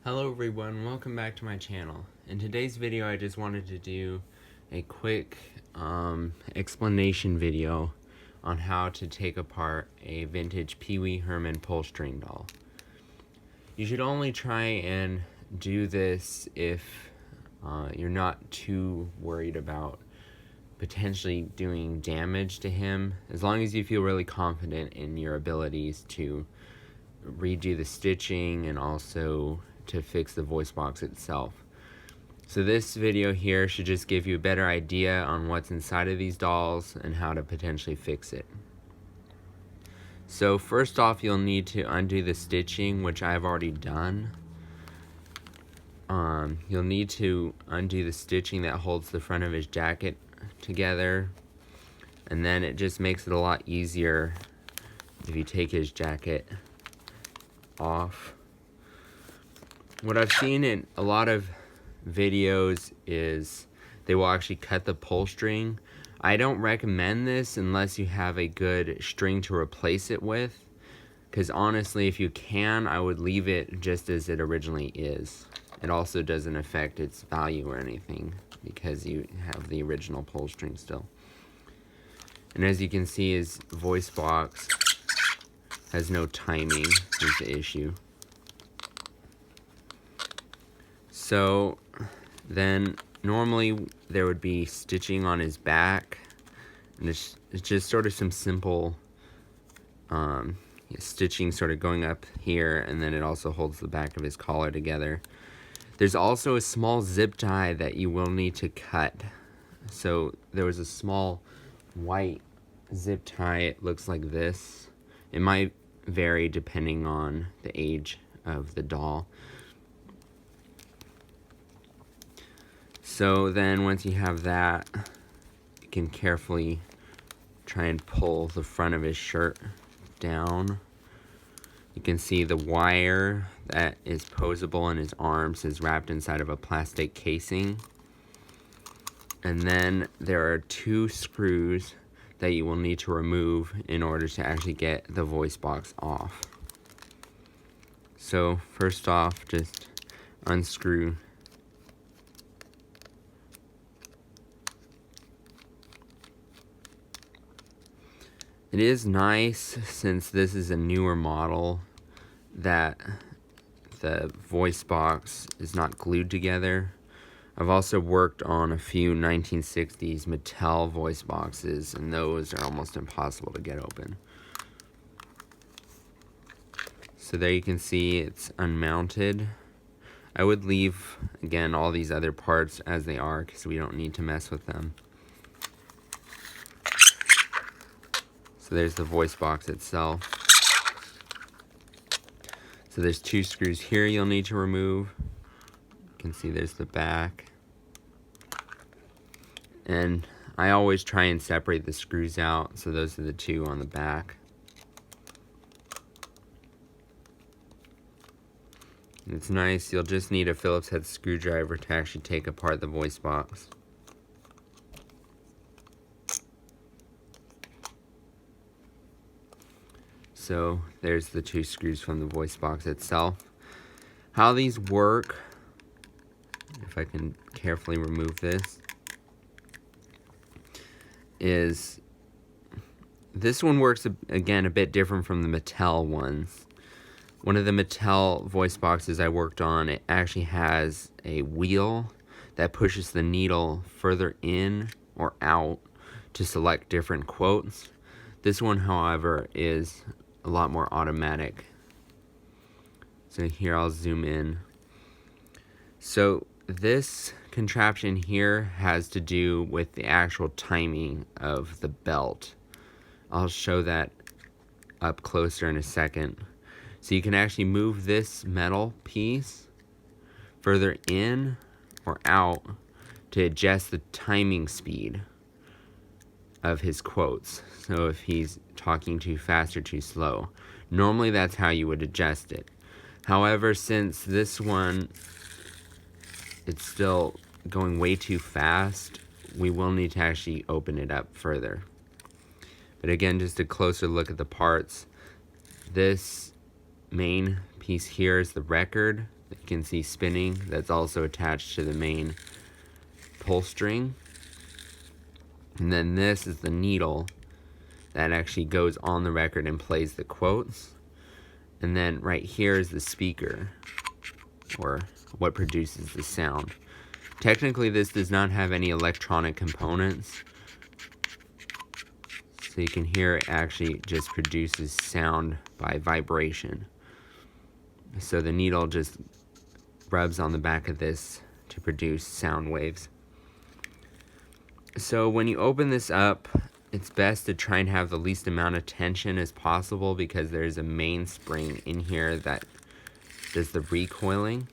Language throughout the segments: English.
Hello everyone, welcome back to my channel. In today's video I just wanted to do a quick explanation video on how to take apart a vintage Pee Wee Herman pull string doll. You should only try and do this if you're not too worried about potentially doing damage to him, as long as you feel really confident in your abilities to redo the stitching and also to fix the voice box itself. So this video here should just give you a better idea on what's inside of these dolls and how to potentially fix it. So first off, you'll need to undo the stitching, which I've already done. You'll need to undo the stitching that holds the front of his jacket together, and then it just makes it a lot easier if you take his jacket off. What I've seen in a lot of videos is they will actually cut the pull string. I don't recommend this unless you have a good string to replace it with, because honestly, if you can, I would leave it just as it originally is. It also doesn't affect its value or anything because you have the original pull string still. And as you can see, his voice box has no timing is the issue. So then normally there would be stitching on his back, and it's just sort of some simple stitching sort of going up here, and then it also holds the back of his collar together. There's also a small zip tie that you will need to cut. So there was a small white zip tie. It looks like this. It might vary depending on the age of the doll. So then once you have that, you can carefully try and pull the front of his shirt down. You can see the wire that is posable in his arms is wrapped inside of a plastic casing. And then there are 2 screws that you will need to remove in order to actually get the voice box off. So first off, just unscrew . It is nice, since this is a newer model, that the voice box is not glued together. I've also worked on a few 1960s Mattel voice boxes, and those are almost impossible to get open. So there you can see it's unmounted. I would leave, again, all these other parts as they are because we don't need to mess with them. So there's the voice box itself. So there's 2 screws here you'll need to remove. You can see there's the back. And I always try and separate the screws out, so those are the 2 on the back. And it's nice, you'll just need a Phillips head screwdriver to actually take apart the voice box. So there's the 2 screws from the voice box itself. How these work, if I can carefully remove this, is this one works again a bit different from the Mattel ones. One of the Mattel voice boxes I worked on, it actually has a wheel that pushes the needle further in or out to select different quotes. This one, however, is a lot more automatic. So here I'll zoom in. So this contraption here has to do with the actual timing of the belt. I'll show that up closer in a second. So you can actually move this metal piece further in or out to adjust the timing speed of his quotes. So if he's talking too fast or too slow. Normally that's how you would adjust it. However, since this one, it's still going way too fast, we will need to actually open it up further. But again, just a closer look at the parts. This main piece here is the record. you can see spinning. That's also attached to the main pull string. And then this is the needle that actually goes on the record and plays the quotes. And then right here is the speaker, or what produces the sound. Technically, this does not have any electronic components, so you can hear it actually just produces sound by vibration. So the needle just rubs on the back of this to produce sound waves. So when you open this up, it's best to try and have the least amount of tension as possible, because there's a mainspring in here that does the recoiling.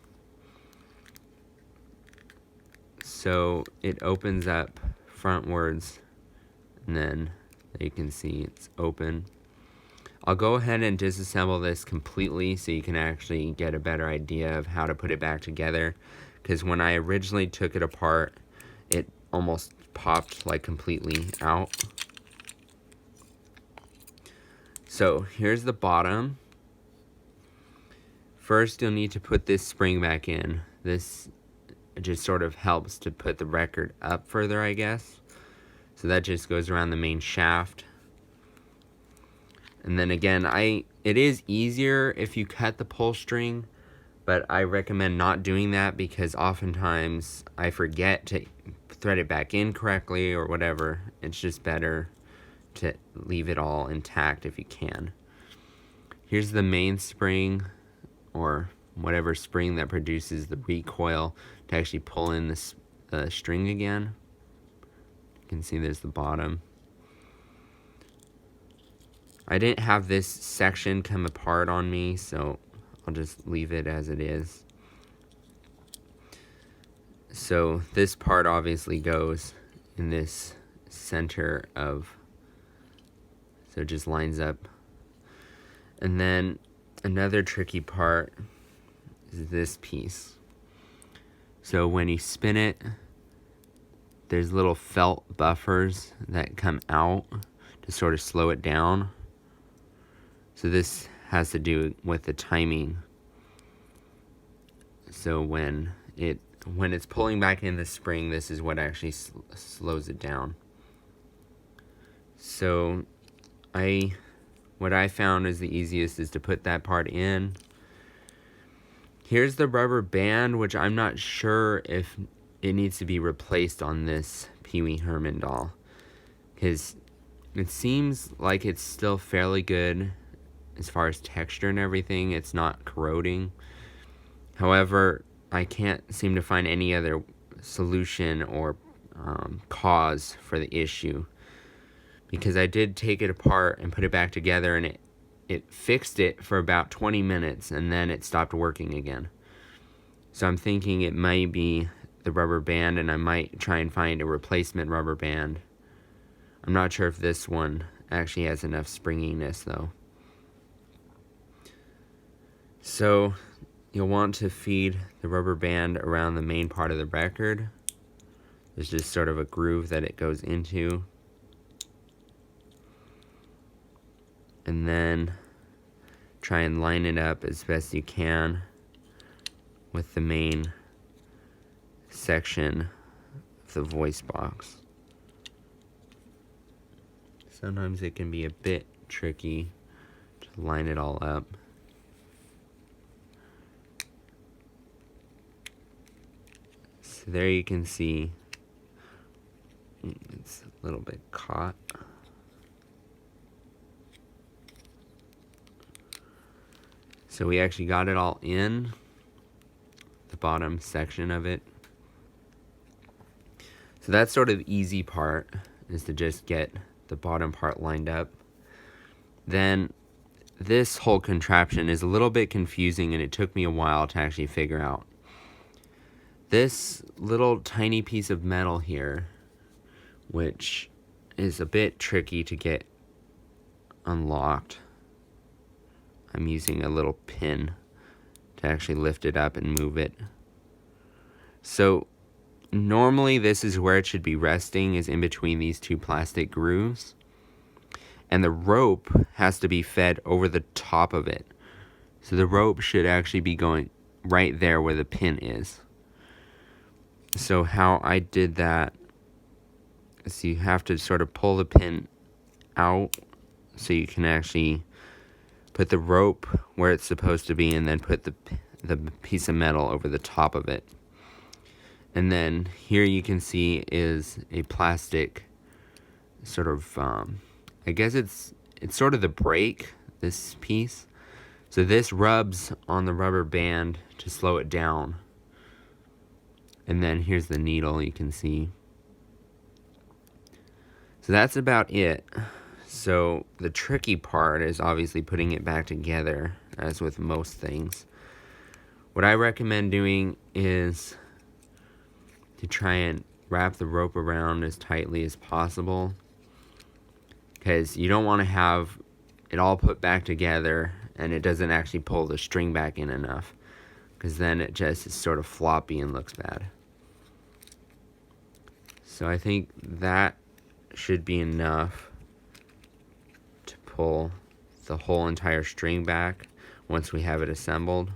So it opens up frontwards, and then you can see it's open. I'll go ahead and disassemble this completely so you can actually get a better idea of how to put it back together, because when I originally took it apart, it almost popped like completely out. So here's the bottom. First, you'll need to put this spring back in. This just sort of helps to put the record up further, I guess. So that just goes around the main shaft. And then again, it is easier if you cut the pull string, but I recommend not doing that, because oftentimes I forget to thread it back in correctly or whatever. It's just better to leave it all intact if you can. Here's the main spring, or whatever spring that produces the recoil to actually pull in this string again. You can see there's the bottom. I didn't have this section come apart on me, so I'll just leave it as it is. So this part obviously goes in this center of, so it just lines up. And then another tricky part is this piece. So when you spin it, there's little felt buffers that come out to sort of slow it down. So this has to do with the timing. So when it's pulling back in the spring, this is what actually slows it down. So what I found is the easiest is to put that part in. Here's the rubber band, which I'm not sure if it needs to be replaced on this Pee Wee Herman doll, because it seems like it's still fairly good as far as texture and everything. It's not corroding. However, I can't seem to find any other solution or cause for the issue, because I did take it apart and put it back together, and it fixed it for about 20 minutes, and then it stopped working again. So I'm thinking it might be the rubber band, and I might try and find a replacement rubber band. I'm not sure if this one actually has enough springiness though. So you'll want to feed the rubber band around the main part of the record. There's just sort of a groove that it goes into. And then try and line it up as best you can with the main section of the voice box. Sometimes it can be a bit tricky to line it all up. So there you can see it's a little bit caught. So we actually got it all in the bottom section of it. So that's sort of the easy part, is to just get the bottom part lined up. Then this whole contraption is a little bit confusing, and it took me a while to actually figure out. This little tiny piece of metal here, which is a bit tricky to get unlocked. I'm using a little pin to actually lift it up and move it. So normally this is where it should be resting, is in between these two plastic grooves. And the rope has to be fed over the top of it. So the rope should actually be going right there where the pin is. So how I did that is you have to sort of pull the pin out so you can actually put the rope where it's supposed to be, and then put the piece of metal over the top of it. And then here you can see is a plastic sort of, I guess it's sort of the brake, this piece. So this rubs on the rubber band to slow it down. And then here's the needle, you can see. So that's about it. So the tricky part is obviously putting it back together, as with most things. What I recommend doing is to try and wrap the rope around as tightly as possible, because you don't want to have it all put back together and it doesn't actually pull the string back in enough, because then it just is sort of floppy and looks bad. So I think that should be enough to pull the whole entire string back once we have it assembled.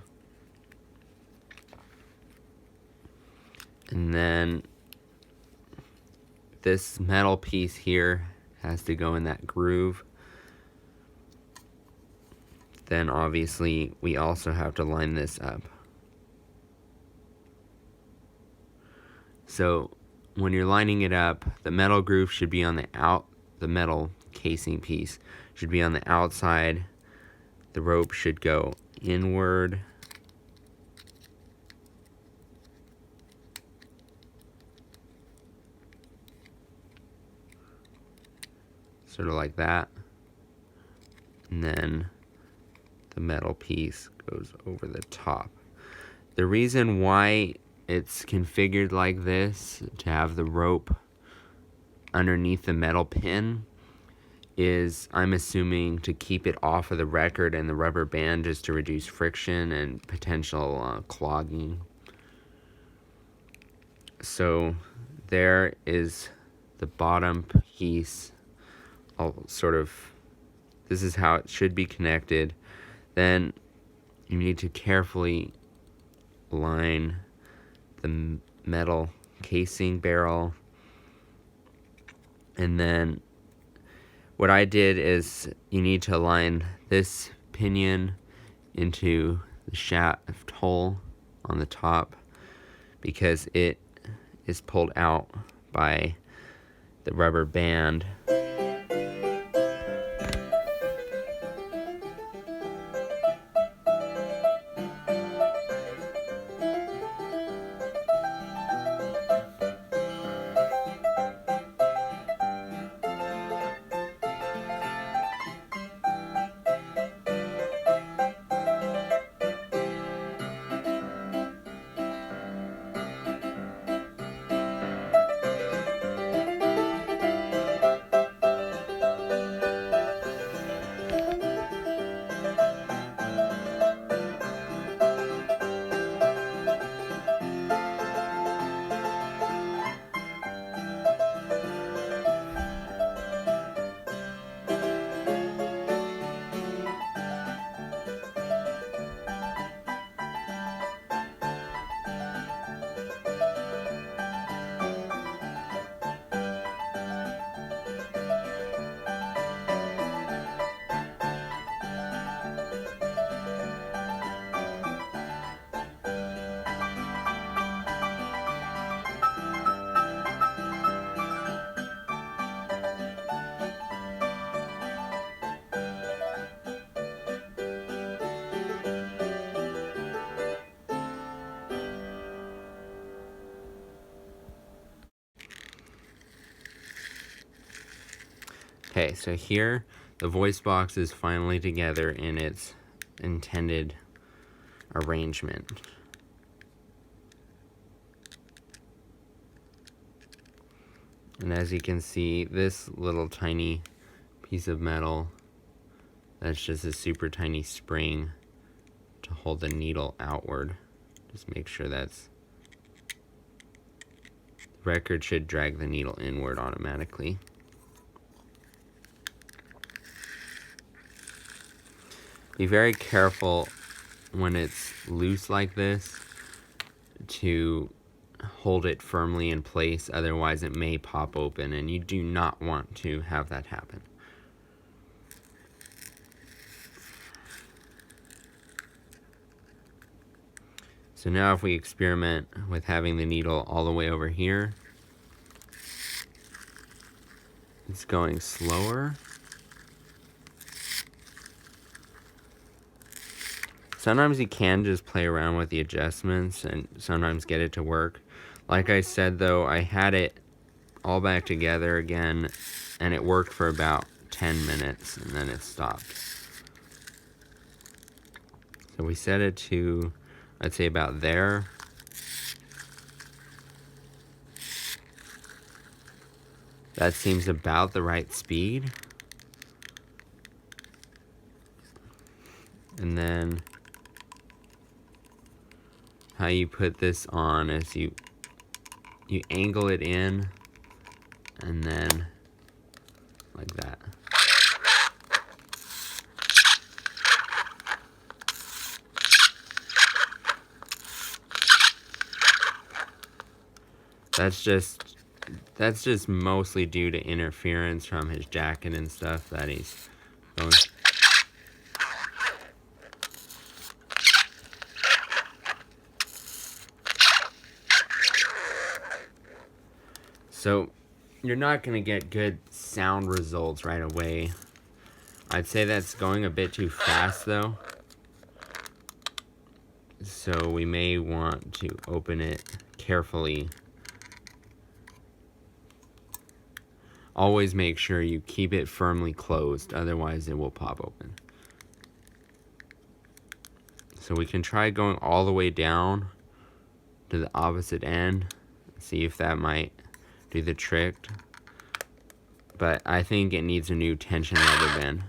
And then this metal piece here has to go in that groove. Then obviously we also have to line this up. So when you're lining it up, the metal groove should be on the metal casing piece should be on the outside. The rope should go inward. Sort of like that. And then the metal piece goes over the top. The reason why it's configured like this, to have the rope underneath the metal pin, is I'm assuming to keep it off of the record and the rubber band, just to reduce friction and potential clogging. So there is the bottom piece. This is how it should be connected. Then you need to carefully line the metal casing barrel. And then what I did is you need to align this pinion into the shaft hole on the top, because it is pulled out by the rubber band. Okay, so here the voice box is finally together in its intended arrangement. And as you can see, this little tiny piece of metal, that's just a super tiny spring to hold the needle outward. Just make sure that's... the record should drag the needle inward automatically. Be very careful when it's loose like this to hold it firmly in place, otherwise it may pop open, and you do not want to have that happen. So now if we experiment with having the needle all the way over here, it's going slower. Sometimes you can just play around with the adjustments and sometimes get it to work. Like I said though, I had it all back together again and it worked for about 10 minutes and then it stopped. So we set it to, I'd say about there. That seems about the right speed. And then how you put this on is you angle it in and then like that. That's just mostly due to interference from his jacket and stuff that he's going. So you're not going to get good sound results right away. I'd say that's going a bit too fast though. So we may want to open it carefully. Always make sure you keep it firmly closed, otherwise it will pop open. So we can try going all the way down to the opposite end, see if that might do the trick. But I think it needs a new tension rubber band.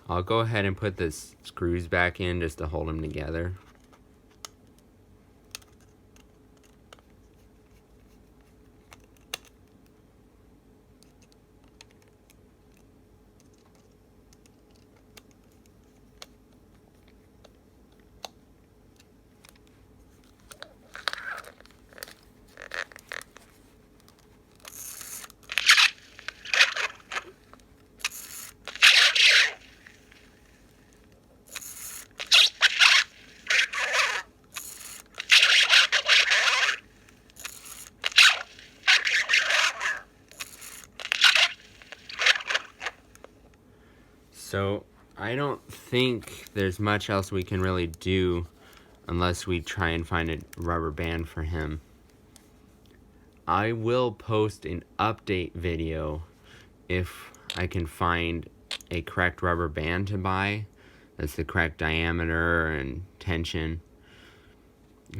I'll go ahead and put the screws back in just to hold them together. So I don't think there's much else we can really do unless we try and find a rubber band for him. I will post an update video if I can find a correct rubber band to buy. That's the correct diameter and tension.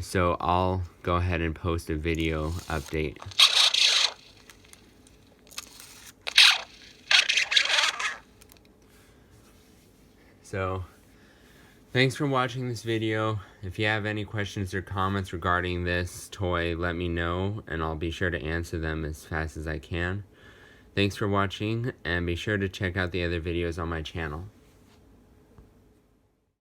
So I'll go ahead and post a video update. So, thanks for watching this video. If you have any questions or comments regarding this toy, let me know, and I'll be sure to answer them as fast as I can. Thanks for watching, and be sure to check out the other videos on my channel.